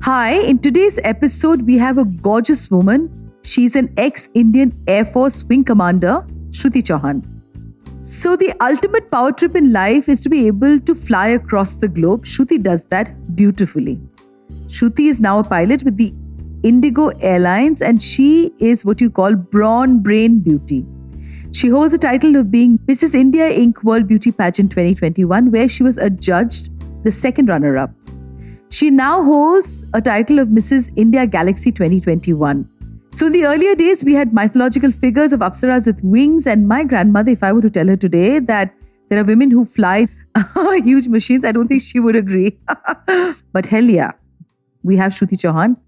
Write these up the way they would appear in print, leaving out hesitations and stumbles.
Hi, in today's episode, we have a gorgeous woman. She's an ex-Indian Air Force Wing Commander, Shruti Chauhan. So the ultimate power trip in life is to be able to fly across the globe. Shruti does that beautifully. Shruti is now a pilot with the Indigo Airlines and she is what you call Brawn Brain Beauty. She holds the title of being Mrs. India Inc. World Beauty Pageant 2021, where she was adjudged the second runner-up. She now holds a title of Mrs. India Galaxy 2021. So in the earlier days, we had mythological figures of Apsaras with wings, and my grandmother, if I were to tell her today that there are women who fly huge machines, I don't think she would agree. But hell yeah, we have Shruti Chauhan.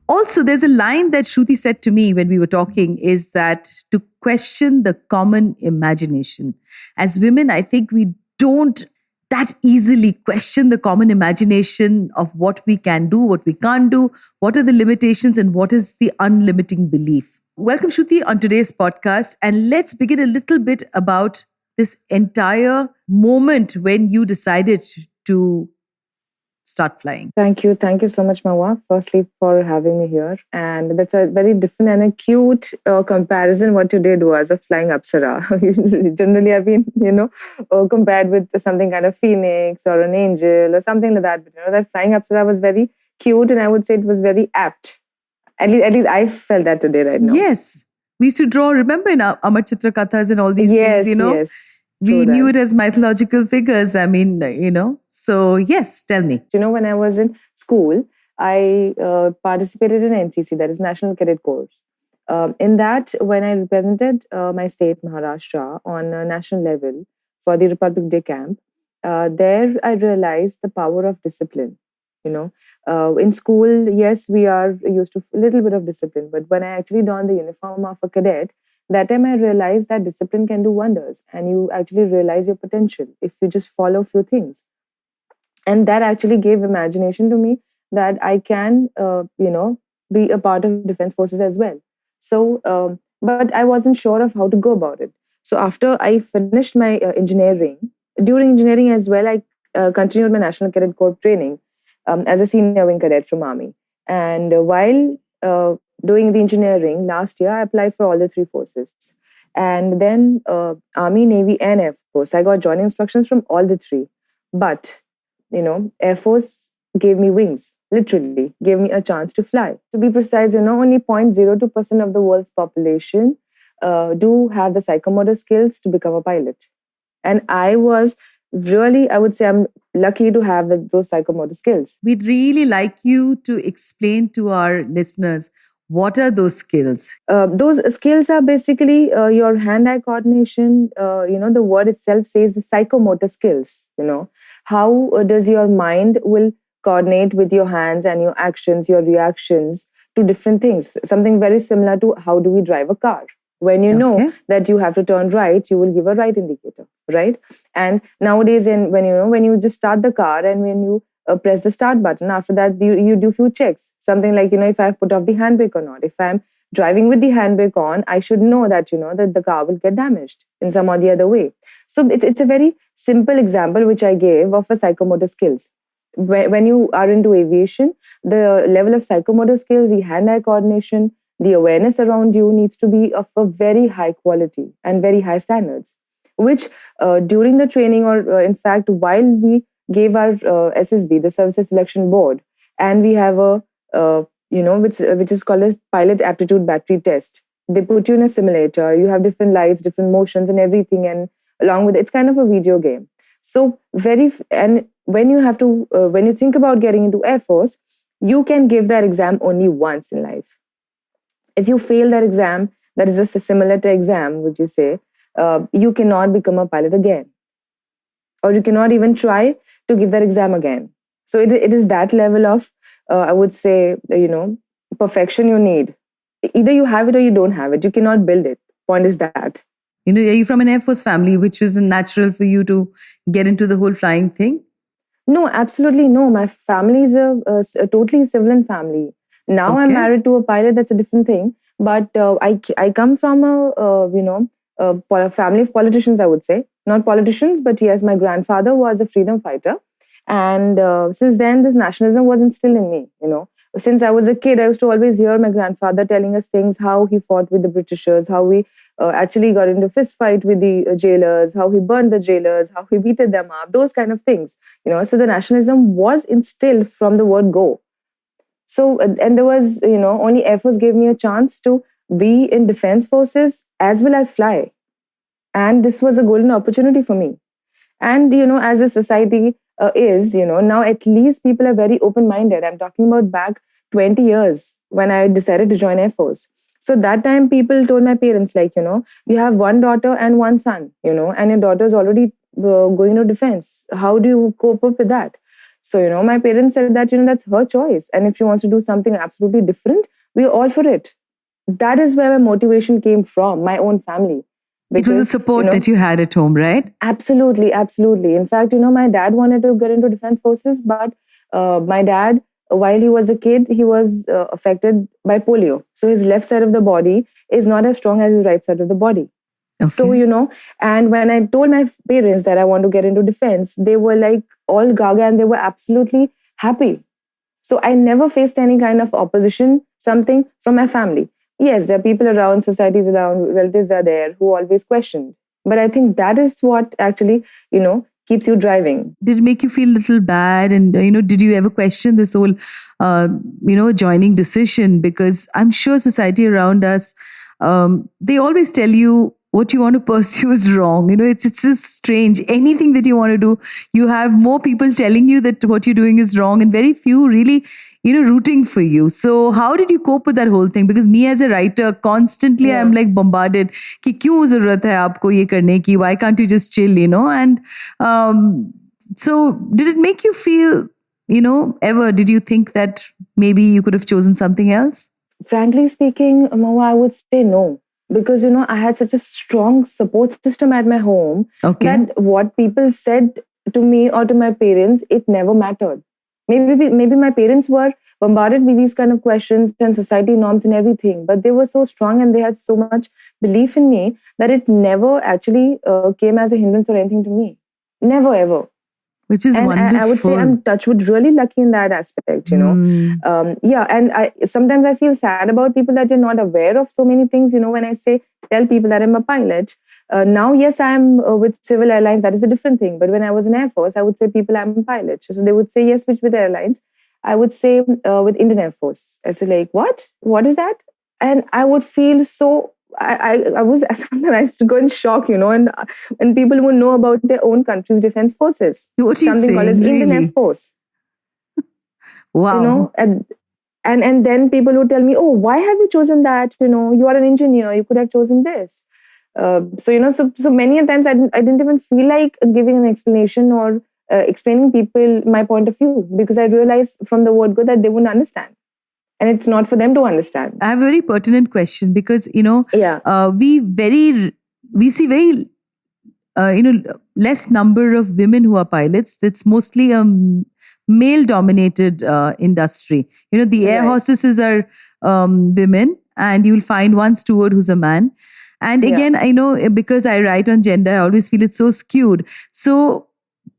Also, there's a line that Shruti said to me when we were talking is that to question the common imagination. As women, I think we don't that easily question the common imagination of what we can do, what we can't do, what are the limitations and what is the unlimiting belief. Welcome, Shruti, on today's podcast. And let's begin a little bit about this entire moment when you decided to start flying. Thank you. Thank you so much, Mawa, firstly, for having me here. And that's a very different and a cute comparison what you did was a flying Apsara. Generally, I've been, compared with something kind of phoenix or an angel or something like that. But, that flying Apsara was very cute and I would say it was very apt. At least I felt that today right now. Yes. We used to draw, remember in Amar Chitra Kathas and all these things, Yes. We knew it as mythological figures. So yes, tell me. When I was in school, I participated in NCC, that is National Cadet Corps. In that, when I represented my state, Maharashtra, on a national level for the Republic Day camp, there I realized the power of discipline. In school, yes, we are used to a little bit of discipline, but when I actually donned the uniform of a cadet, that time I realized that discipline can do wonders and you actually realize your potential if you just follow a few things. And that actually gave imagination to me that I can, be a part of defense forces as well. So, but I wasn't sure of how to go about it. So after I finished my engineering, during engineering as well, I continued my National Cadet Corps training as a senior wing cadet from Army. And while doing the engineering, last year I applied for all the three forces. And then Army, Navy and Air Force, I got joining instructions from all the three. But, Air Force gave me wings, literally gave me a chance to fly. To be precise, only 0.02% of the world's population do have the psychomotor skills to become a pilot. And I was really, I would say I'm lucky to have those psychomotor skills. We'd really like you to explain to our listeners, what are those skills? Those skills are basically your hand-eye coordination. The word itself says the psychomotor skills. How does your mind will coordinate with your hands and your actions, your reactions to different things. Something very similar to how do we drive a car. When you know that you have to turn right, you will give a right indicator, right? And nowadays, when you just start the car and when you press the start button, after that you do few checks. Something like, if I've put off the handbrake or not. If I'm driving with the handbrake on, I should know that, that the car will get damaged in some or the other way. So it's a very simple example which I gave of a psychomotor skills. When you are into aviation, the level of psychomotor skills, the hand-eye coordination, the awareness around you needs to be of a very high quality and very high standards, which during the training or in fact, while we gave our SSB, the Services Selection Board, and we have which is called a pilot aptitude battery test. They put you in a simulator, you have different lights, different motions and everything, and along with it's kind of a video game. So and when you have to, when you think about getting into Air Force, you can give that exam only once in life. If you fail that exam, that is just a simulator exam, would you say, you cannot become a pilot again. Or you cannot even try to give that exam again. So it is that level of, I would say, perfection you need. Either you have it or you don't have it. You cannot build it. Point is that. Are you from an Air Force family, which was natural for you to get into the whole flying thing? No, absolutely no. My family is a totally civilian family. Now I'm married to a pilot. That's a different thing. But I come from a family of politicians, I would say. Not politicians, but yes, my grandfather was a freedom fighter. And since then, this nationalism was instilled in me, Since I was a kid, I used to always hear my grandfather telling us things, how he fought with the Britishers, how we actually got into fist fight with the jailers, how he burned the jailers, how he beated them up, those kind of things. So the nationalism was instilled from the word go. So, and there was, only Air Force gave me a chance to be in defense forces as well as fly. And this was a golden opportunity for me. And, as a society is, now at least people are very open minded. I'm talking about back 20 years when I decided to join Air Force. So that time people told my parents, like, you have one daughter and one son, and your daughter is already going to defense. How do you cope up with that? So, my parents said that, that's her choice. And if she wants to do something absolutely different, we're all for it. That is where my motivation came from, my own family. Because, it was a support that you had at home, right? Absolutely, absolutely. In fact, my dad wanted to get into defense forces, but my dad, while he was a kid, he was affected by polio. So his left side of the body is not as strong as his right side of the body. Okay. So, and when I told my parents that I want to get into defense, they were like all gaga and they were absolutely happy. So I never faced any kind of opposition, something from my family. Yes, there are people around, societies around, relatives are there who always question. But I think that is what actually, keeps you driving. Did it make you feel a little bad? And, did you ever question this whole, joining decision? Because I'm sure society around us, they always tell you what you want to pursue is wrong. It's just strange. Anything that you want to do, you have more people telling you that what you're doing is wrong and very few really, rooting for you. So how did you cope with that whole thing? Because me as a writer, constantly I'm like bombarded कि क्यों ज़रूरत है आपको ये करने की? Why can't you just chill, And so did it make you feel, ever, did you think that maybe you could have chosen something else? Frankly speaking, Moa, I would say no. Because, I had such a strong support system at my home that what people said to me or to my parents, it never mattered. Maybe my parents were bombarded with these kind of questions and society norms and everything, but they were so strong and they had so much belief in me that it never actually came as a hindrance or anything to me. Never, ever. Which is wonderful. I would say I'm touchwood really lucky in that aspect, and sometimes I feel sad about people that are not aware of so many things, when I tell people that I'm a pilot. Now, yes, I'm with civil airlines, that is a different thing. But when I was in Air Force, I would say people, I'm a pilot. So they would say, yes, which with airlines? I would say with Indian Air Force. I say like, what? What is that? And I would feel so... I was sometimes to go in shock, and people would know about their own country's defense forces. What something called as Indian Air Force. Wow. And then people would tell me, oh, why have you chosen that? You are an engineer, you could have chosen this. So many times I didn't even feel like giving an explanation or explaining people my point of view, because I realized from the word go that they wouldn't understand. And it's not for them to understand. I have a very pertinent question because, we see very, less number of women who are pilots. It's mostly a male-dominated industry. The air hostesses are women, and you'll find one steward who's a man. And again, I know because I write on gender, I always feel it's so skewed. So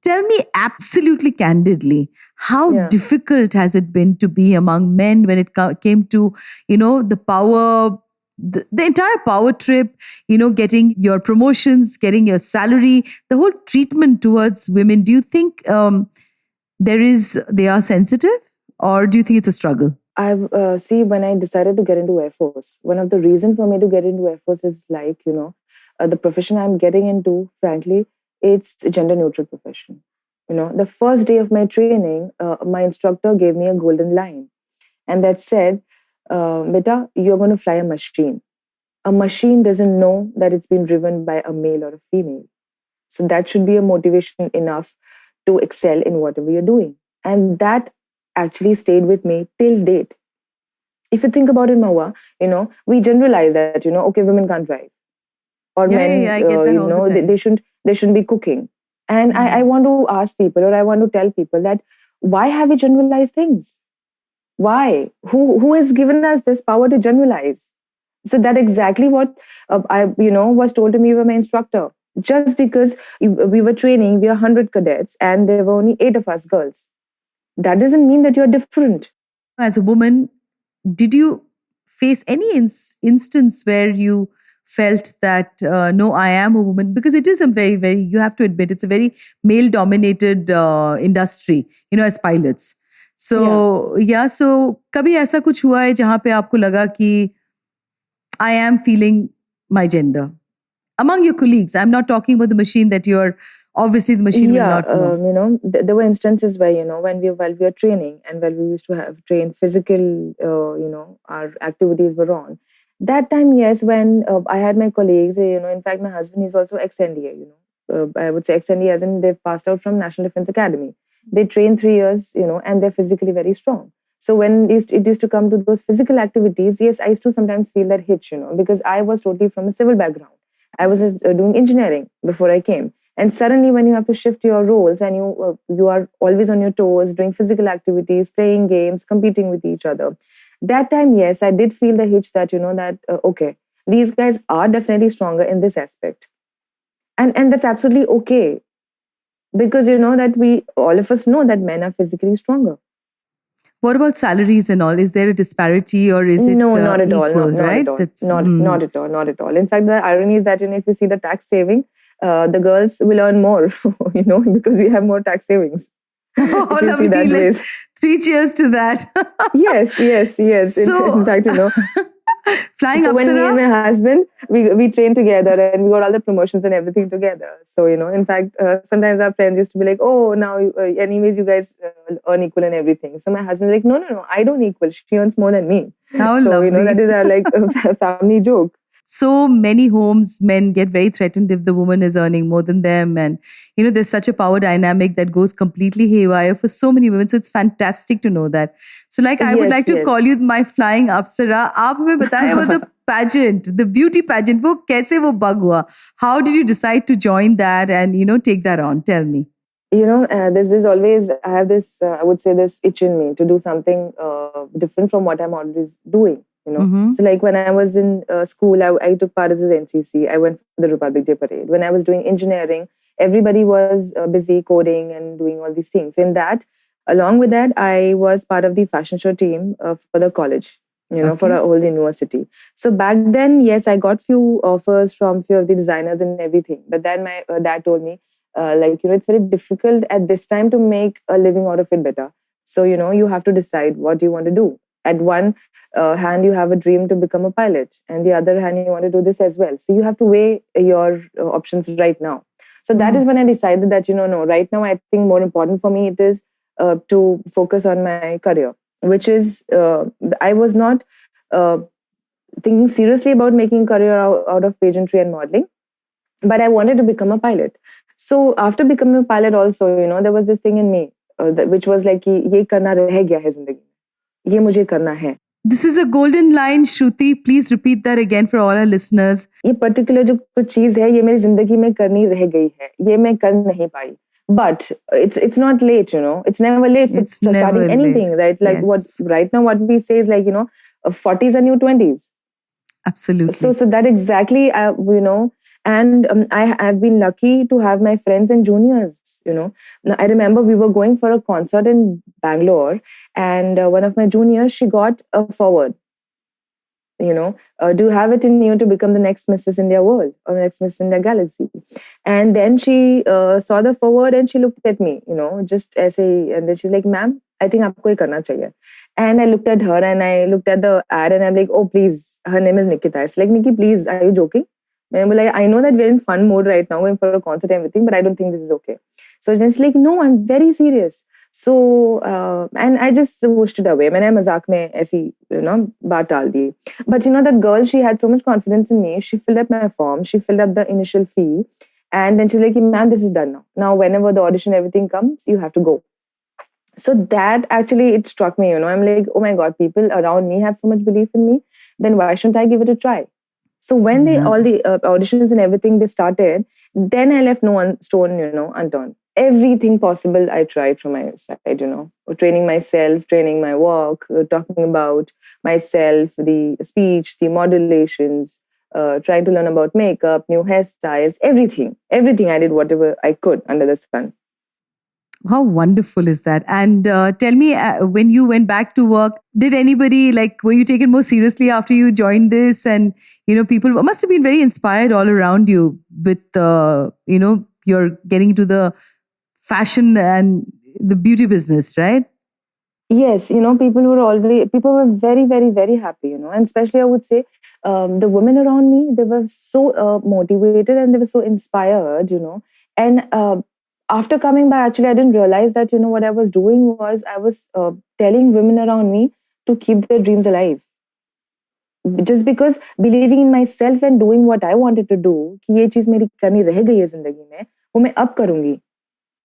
tell me absolutely candidly, how difficult has it been to be among men when it came to, the power, the entire power trip, getting your promotions, getting your salary, the whole treatment towards women? Do you think they are sensitive, or do you think it's a struggle? See, when I decided to get into Air Force, one of the reasons for me to get into Air Force is like, the profession I'm getting into, frankly, it's a gender neutral profession. The first day of my training, my instructor gave me a golden line. And that said, Beta, you're going to fly a machine. A machine doesn't know that it's been driven by a male or a female. So that should be a motivation enough to excel in whatever you're doing. And that actually stayed with me till date. If you think about it, Mawa, we generalize that, okay, women can't drive. Or men, I get that all the time. They shouldn't be cooking. And I want to ask people, or I want to tell people that why have we generalized things? Why? Who has given us this power to generalize? So that exactly what I was told to me by my instructor. Just because we were training, we were 100 cadets, and there were only 8 of us girls. That doesn't mean that you're different. As a woman, did you face any instance where you felt that, no, I am a woman? Because it is a very, very, you have to admit, it's a very male dominated industry, as pilots. Yeah. So, yeah, so कभी ऐसा कुछ हुआ है जहाँ पे आपको लगा कि I am feeling my gender? Among your colleagues, I'm not talking about the machine that you're, obviously the machine will Yeah, not know. there were instances where, when while we were training and while we used to have trained physical, our activities were on. That time, yes, when I had my colleagues, in fact, my husband is also ex-NDA, I would say ex-NDA as in they've passed out from National Defense Academy. They train 3 years, and they're physically very strong. So when it used to come to those physical activities, yes, I used to sometimes feel that hitch, because I was totally from a civil background. I was doing engineering before I came. And suddenly, when you have to shift your roles and you are always on your toes, doing physical activities, playing games, competing with each other, that time, yes, I did feel the hitch that okay, these guys are definitely stronger in this aspect, and that's absolutely okay, because that we all of us know that men are physically stronger. What about salaries and all? Is there a disparity or is it No, not at all. equal, Not at right? all. That's Not at all. Not at all. In fact, the irony is that if you see the tax saving, the girls will earn more, because we have more tax savings. Oh, If you see lovely. that way. Let's three cheers to that. Yes, yes, yes. So, In fact, flying so when me and Apsara? my husband, we trained together and we got all the promotions and everything together. So, in fact, sometimes our friends used to be like, oh, now, anyways, you guys earn equal and everything. So my husband like, no, I don't equal. She earns more than me. How So, lovely. that is our family joke. So many homes, men get very threatened if the woman is earning more than them. And, there's such a power dynamic that goes completely haywire for so many women. So it's fantastic to know that. So I would like to call you my flying Apsara. Aap me bataye about the pageant, the beauty pageant. Wo kaise wo bug hua? How did you decide to join that and, take that on? Tell me. There's always, I have this, I would say this itch in me to do something different from what I'm always doing. Mm-hmm. So like when I was in school, I took part of the NCC. I went for the Republic Day parade. When I was doing engineering, everybody was busy coding and doing all these things. In that, along with that, I was part of the fashion show team for the college, for our old university. So back then, yes, I got few offers from few of the designers and everything. But then my dad told me, it's very difficult at this time to make a living out of it better. So, you have to decide what you want to do. At one hand, you have a dream to become a pilot, and the other hand, you want to do this as well. So you have to weigh your options right now. So that is when I decided that, no, right now, I think more important for me, it is to focus on my career, which is, I was not thinking seriously about making a career out of pageantry and modeling, but I wanted to become a pilot. So after becoming a pilot also, there was this thing in me which was like, ye karna reh gaya hai zindagi mein. Ye mujhe karna hai. This is a golden line, Shruti. Please repeat that again for all our listeners. ये particular जो कुछ चीज है, ये मेरी जिंदगी में करनी रह गई है. ये मैं कर नहीं पाई. But it's not late, It's never late for starting anything, right? Like right now what we say is like, 40s are new 20s. Absolutely. So that exactly, and I've been lucky to have my friends and juniors, I remember we were going for a concert in Bangalore, and one of my juniors, she got a forward, do you have it in you to become the next Mrs. India World or next Miss India Galaxy? And then she saw the forward and she looked at me, just as and then she's like, ma'am, I think aapko ye karna chahiye. And I looked at her and I looked at the ad and I'm like, oh, please, her name is Nikita. It's like, Nikki, please, are you joking? And I'm like, I know that we're in fun mode right now, going for a concert and everything, but I don't think this is okay. So she's like, no, I'm very serious. So, and I just whooshed it away. मैंने मजाक में ऐसी, बात डाल दी. But that girl, she had so much confidence in me. She filled up my form. She filled up the initial fee. And then she's like, ma'am, this is done now. Now, whenever the audition, everything comes, you have to go. So that actually, it struck me, I'm like, oh my God, people around me have so much belief in me. Then why shouldn't I give it a try? So when all the auditions and everything, they started, then I left no one stone, unturned. Everything possible I tried from my side, training myself, training my work, talking about myself, the speech, the modulations, trying to learn about makeup, new hairstyles, everything. Everything I did, whatever I could under the sun. How wonderful is that? And tell me, when you went back to work, did anybody like, were you taken more seriously after you joined this? And, people must have been very inspired all around you with, you're getting into the fashion and the beauty business, right? Yes, people were very, very, very happy, and especially I would say the women around me, they were so motivated and they were so inspired, and after coming back, actually, I didn't realize that, what I was doing was I was telling women around me to keep their dreams alive. Just because believing in myself and doing what I wanted to do, कि ये चीज मेरी करनी रह गई है जिंदगी में, वो मैं अब करूंगी.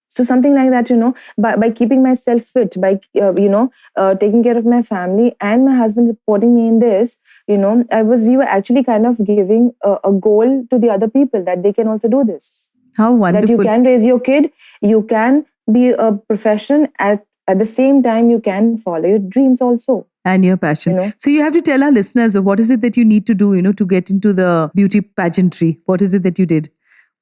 So something like that, by keeping myself fit, by taking care of my family and my husband supporting me in this, we were actually kind of giving a goal to the other people that they can also do this. How wonderful! That you can raise your kid, you can be a profession at the same time you can follow your dreams also. And your passion. So you have to tell our listeners, what is it that you need to do, to get into the beauty pageantry? What is it that you did?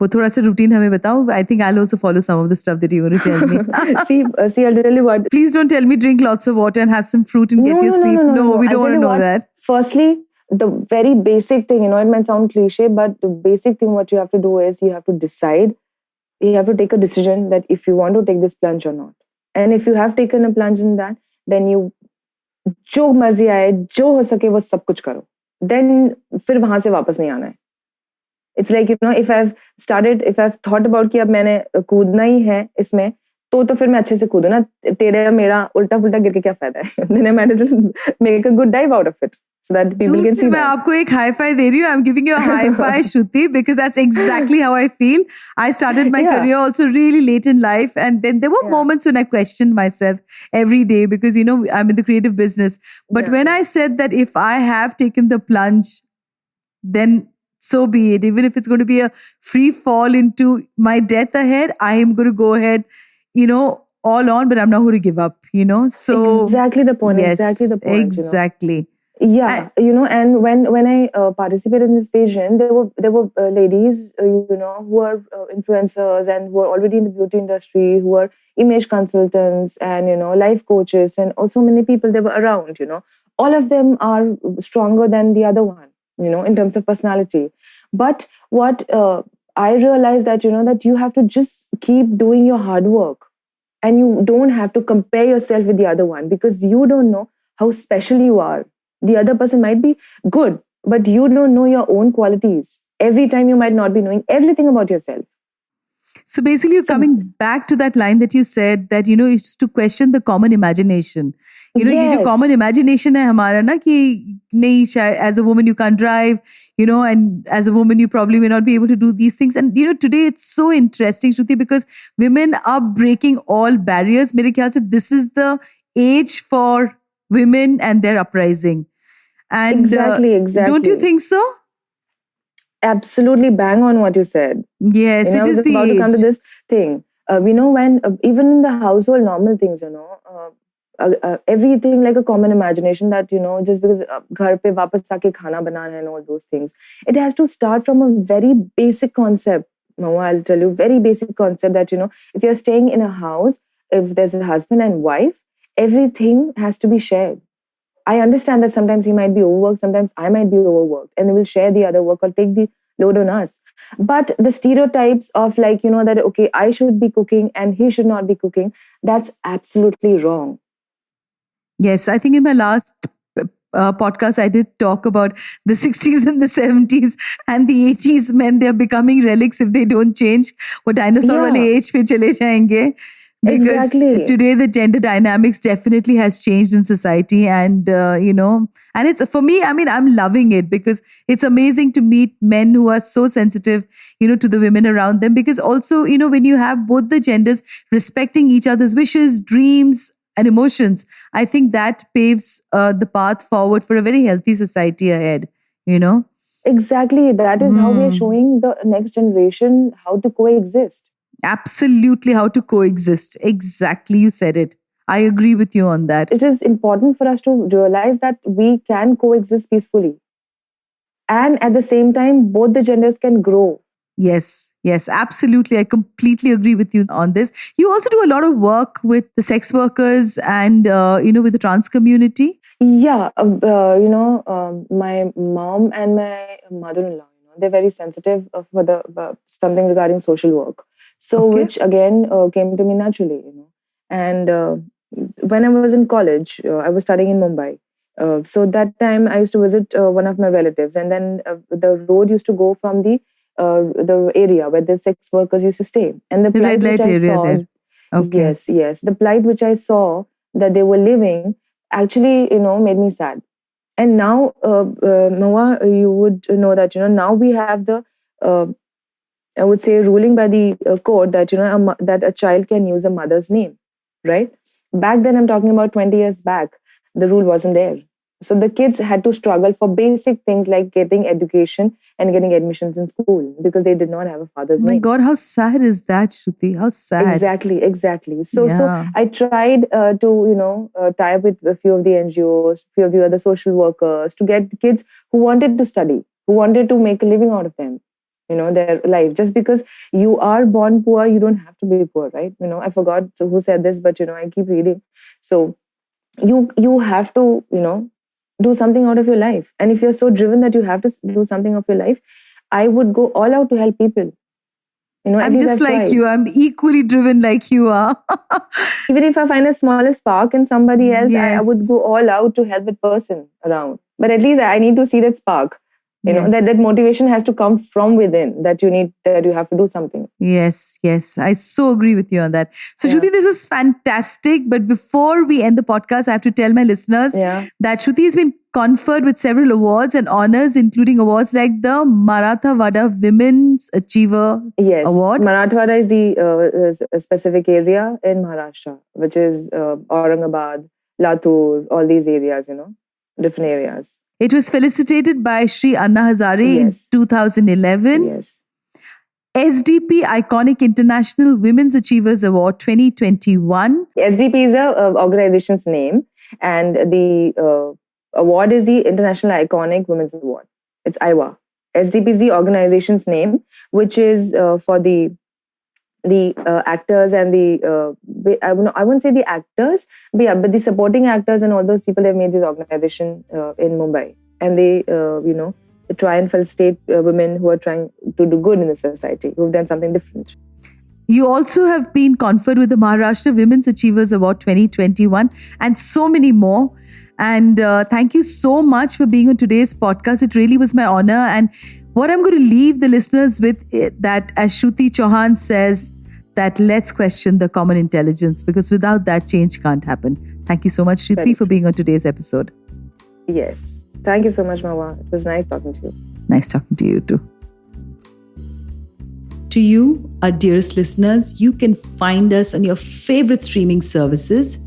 वो थोड़ा सा routine हमें बताओ. I think I'll also follow some of the stuff that you're going to tell me. See, I'll tell you what. Please don't tell me drink lots of water and have some fruit and get your sleep. No, we don't want to know that. Firstly, the very basic thing, it might sound cliche, but the basic thing what you have to do is you have to decide, you have to take a decision that if you want to take this plunge or not. And if you have taken a plunge in that, then you जो मर्जी आए, जो हो सके वो सब कुछ करो. Then फिर वहां से वापस नहीं आना है. It's like, if I've thought about कि अब मैंने कूदना ही है इसमें, तो फिर मैं अच्छे से कूदू ना. तेरा मेरा उल्टा पुल्टा गिर के क्या फायदा है? Then I might as well make a good dive out of it so that people can see that. मैं आपको एक high five दे रही हूँ. I'm giving you a high five, Shruti, because that's exactly how I feel. I started my career also really late in life, and then there were moments when I questioned myself every day because I'm in the creative business. But when I said that if I have taken the plunge, then so be it. Even if it's going to be a free fall into my death ahead, I am going to go ahead, all on, but I'm not going to give up, So exactly the point. Yes, exactly the point. Exactly. Yeah, and when I participated in this pageant, there were ladies, who are influencers and who are already in the beauty industry, who are image consultants and life coaches, and also many people they were around. All of them are stronger than the other one, in terms of personality. But what I realized that that you have to just keep doing your hard work, and you don't have to compare yourself with the other one because you don't know how special you are. The other person might be good, but you don't know your own qualities. Every time you might not be knowing everything about yourself. So basically, you're coming back to that line that you said that, it's to question the common imagination. ये जो common imagination है हमारा ना कि नहीं शायद as a woman you can't drive, and as a woman you probably may not be able to do these things. And, today it's so interesting, Shruti, because women are breaking all barriers. मेरे ख्याल से this is the age for women and their uprising. And exactly. Don't you think so? Absolutely bang on what you said. Yes, it is the age. I was about to come to this thing. When even in the household normal things, everything like a common imagination that, just because ghar pe wapas aake khana banana and all those things. It has to start from a very basic concept. I'll tell you, very basic concept that, if you're staying in a house, if there's a husband and wife, everything has to be shared. I understand that sometimes he might be overworked, sometimes I might be overworked, and they will share the other work or take the load on us. But the stereotypes of like, that, okay, I should be cooking and he should not be cooking, that's absolutely wrong. Yes, I think in my last podcast, I did talk about the 60s and the 70s and the 80s men. They're becoming relics if they don't change. वो dinosaur वाले age पे चले जाएंगे. Because today the gender dynamics definitely has changed in society, and and it's for me. I mean, I'm loving it because it's amazing to meet men who are so sensitive, to the women around them. Because also, when you have both the genders respecting each other's wishes, dreams, and emotions, I think that paves the path forward for a very healthy society ahead. Exactly. That is how we are showing the next generation how to coexist. Absolutely, how to coexist. Exactly, you said it. I agree with you on that. It is important for us to realize that we can coexist peacefully. And at the same time, both the genders can grow. Yes, Yes, absolutely. I completely agree with you on this. You also do a lot of work with the sex workers and, with the trans community. Yeah, my mom and my mother-in-law, they're very sensitive for the something regarding social work. So, Okay. which again came to me naturally, And when I was in college, I was studying in Mumbai. So that time I used to visit one of my relatives, and then the road used to go from the area where the sex workers used to stay, and the The red plight which light I area saw, there. Okay. yes, the plight which I saw that they were living actually, made me sad. And now, Noah, you would know that now we have the uh, I would say ruling by the court that that a child can use a mother's name, right? Back then, I'm talking about 20 years back. The rule wasn't there, so the kids had to struggle for basic things like getting education and getting admissions in school because they did not have a father's Oh my name. God, how sad is that, Shruti? How sad. Exactly. So Yeah. I tried to tie up with a few of the NGOs, few of the other social workers to get kids who wanted to study, who wanted to make a living out of them, their life. Just because you are born poor, you don't have to be poor, right? I forgot who said this, but I keep reading. So you have to do something out of your life, and if you're so driven that you have to do something of your life, I would go all out to help people. At I'm least just I've like tried. you. I'm equally driven like you are. Even if I find a smallest spark in somebody else, I would Yes. go all out to help that person around. But at least I need to see that spark. That Yes. that motivation has to come from within. That you have to do something. Yes. I so agree with you on that. So, Yeah, Shruti, this is fantastic. But before we end the podcast, I have to tell my listeners yeah. that Shruti has been conferred with several awards and honors, including awards like the Marathawada Women's Achiever Yes, Award. Marathwada is the is a specific area in Maharashtra, which is Aurangabad, Latur, all these areas. Different areas. It was felicitated by Sri Anna Hazare in Yes, 2011. yes. SDP Iconic International Women's Achievers Award 2021. SDP is a organization's name, and the award is the International Iconic Women's Award. It's IWA. SDP is the organization's name, which is for the actors and I wouldn't say the actors, but yeah, but the supporting actors and all those people that made this organization in Mumbai, and they try and felicitate women who are trying to do good in the society, who've done something different. You also have been conferred with the Maharashtra Women's Achievers Award 2021 and so many more. And thank you so much for being on today's podcast. It really was my honor. And what I'm going to leave the listeners with that, as Shruti Chauhan says, that let's question the common intelligence, because without that, change can't happen. Thank you so much, Shruti, for being on today's episode. Yes. Thank you so much, Mawa. It was nice talking to you. Nice talking to you too. To you, our dearest listeners, you can find us on your favorite streaming services.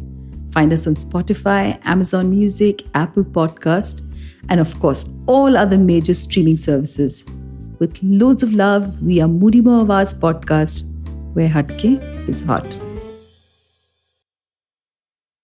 Find us on Spotify, Amazon Music, Apple Podcast, and of course, all other major streaming services. With loads of love, we are MoodyMo Awaaz Podcast, where Hatke is hot.